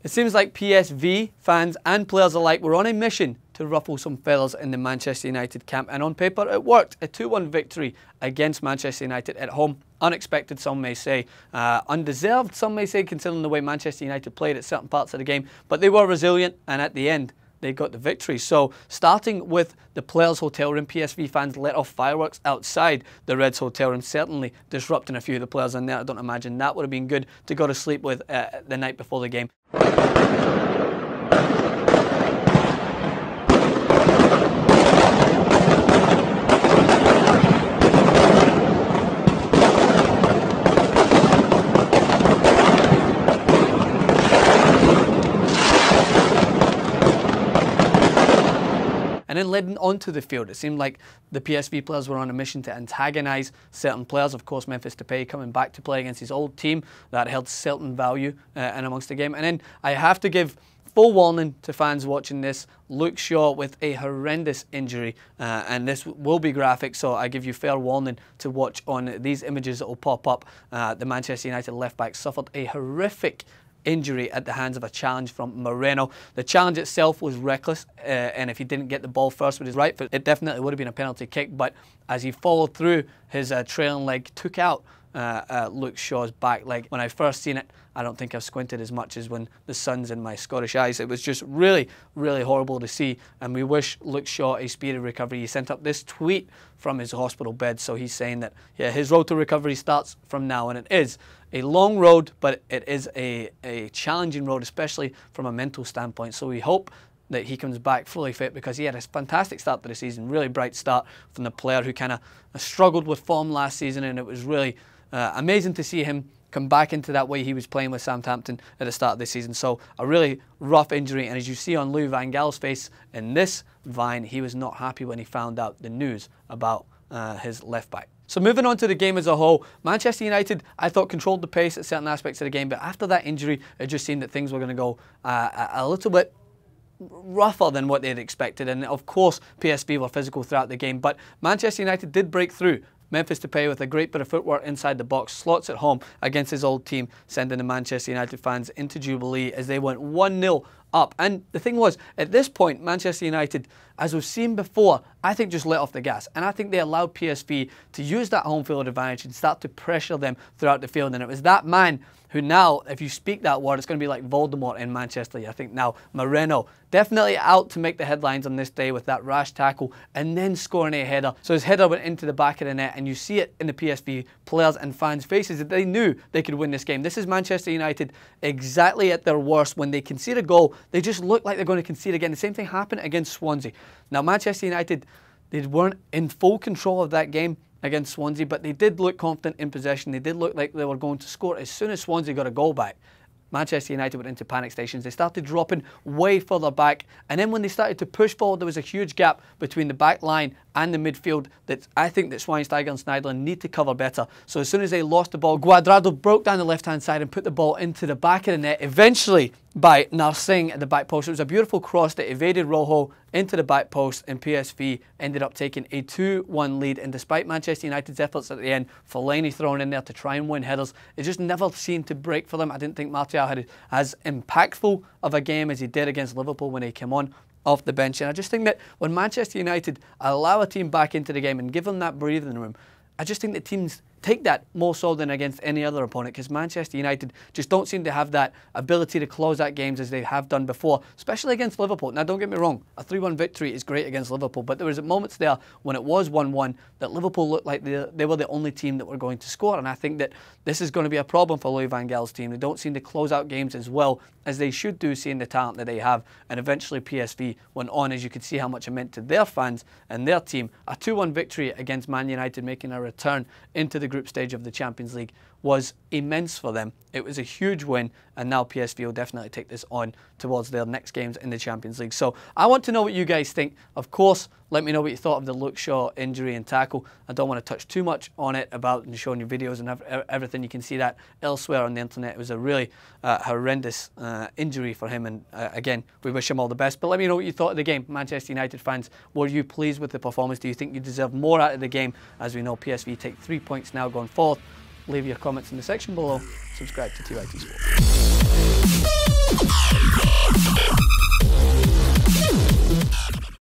It seems like PSV fans and players alike were on a mission to ruffle some feathers in the Manchester United camp, and on paper it worked. A 2-1 victory against Manchester United at home. Unexpected, some may say. Undeserved, some may say, considering the way Manchester United played at certain parts of the game. But they were resilient, and at the end, they got the victory. So, starting with the players' hotel room, PSV fans let off fireworks outside the Reds' hotel room, certainly disrupting a few of the players in there. I don't imagine that would have been good to go to sleep with the night before the game. And then leading onto the field, it seemed like the PSV players were on a mission to antagonise certain players. Of course, Memphis Depay coming back to play against his old team, that held certain value in amongst the game. And then I have to give full warning to fans watching this. Luke Shaw with a horrendous injury, and this will be graphic, so I give you fair warning to watch on these images that will pop up. The Manchester United left back suffered a horrific injury at the hands of a challenge from Moreno. The challenge itself was reckless, and if he didn't get the ball first with his right foot, it definitely would have been a penalty kick. But as he followed through, his trailing leg took out Luke Shaw's back leg. When I first seen it, I don't think I've squinted as much as when the sun's in my Scottish eyes. It was just really, really horrible to see, and we wish Luke Shaw a speedy recovery. He sent up this tweet from his hospital bed, so he's saying that, yeah, his road to recovery starts from now, and it is a long road, but it is a challenging road, especially from a mental standpoint. So we hope that he comes back fully fit, because he had a fantastic start to the season, really bright start from the player who kind of struggled with form last season, and it was really amazing to see him come back into that way he was playing with Southampton at the start of the season. So a really rough injury, and as you see on Louis Van Gaal's face in this vine, he was not happy when he found out the news about his left back. So moving on to the game as a whole, Manchester United, I thought, controlled the pace at certain aspects of the game, but after that injury, it just seemed that things were going to go a little bit rougher than what they had expected. And of course, PSV were physical throughout the game, but Manchester United did break through. Memphis Depay with a great bit of footwork inside the box, slots at home against his old team, sending the Manchester United fans into Jubilee as they went 1-0 up. And the thing was, at this point, Manchester United, as we've seen before, I think just let off the gas. And I think they allowed PSV to use that home field advantage and start to pressure them throughout the field. And it was that man who now, if you speak that word, it's going to be like Voldemort in Manchester. I think now Moreno, definitely out to make the headlines on this day with that rash tackle and then scoring a header. So his header went into the back of the net, and you see it in the PSV players and fans' faces that they knew they could win this game. This is Manchester United exactly at their worst. When they concede a goal, they just look like they're going to concede again. The same thing happened against Swansea. Now, Manchester United, they weren't in full control of that game against Swansea, but they did look confident in possession. They did look like they were going to score. As soon as Swansea got a goal back, Manchester United went into panic stations. They started dropping way further back, and then when they started to push forward, there was a huge gap between the back line and the midfield that I think that Schweinsteiger and Sneijder need to cover better. So as soon as they lost the ball, Cuadrado broke down the left-hand side and put the ball into the back of the net, eventually by Narsingh at the back post. It was a beautiful cross that evaded Rojo into the back post, and PSV ended up taking a 2-1 lead. And despite Manchester United's efforts at the end, Fellaini thrown in there to try and win headers, it just never seemed to break for them. I didn't think Martial had as impactful of a game as he did against Liverpool when he came on off the bench. And I just think that when Manchester United allow a team back into the game and give them that breathing room, I just think that teams take that more so than against any other opponent, because Manchester United just don't seem to have that ability to close out games as they have done before, especially against Liverpool. Now, don't get me wrong, a 3-1 victory is great against Liverpool, but there was moments there when it was 1-1 that Liverpool looked like they were the only team that were going to score, and I think that this is going to be a problem for Louis Van Gaal's team. They don't seem to close out games as well as they should do, seeing the talent that they have. And eventually PSV went on, as you could see how much it meant to their fans and their team. A 2-1 victory against Man United, making a return into the group stage of the Champions League, was immense for them. It was a huge win, and now PSV will definitely take this on towards their next games in the Champions League. So I want to know what you guys think. Of course, let me know what you thought of the Luke Shaw injury and tackle. I don't want to touch too much on it about and showing you videos and everything. You can see that elsewhere on the internet. It was a really horrendous injury for him, and again, we wish him all the best. But let me know what you thought of the game. Manchester United fans, were you pleased with the performance? Do you think you deserve more out of the game? As we know, PSV take 3 points now going forth. Leave your comments in the section below. Subscribe to TYT Sport.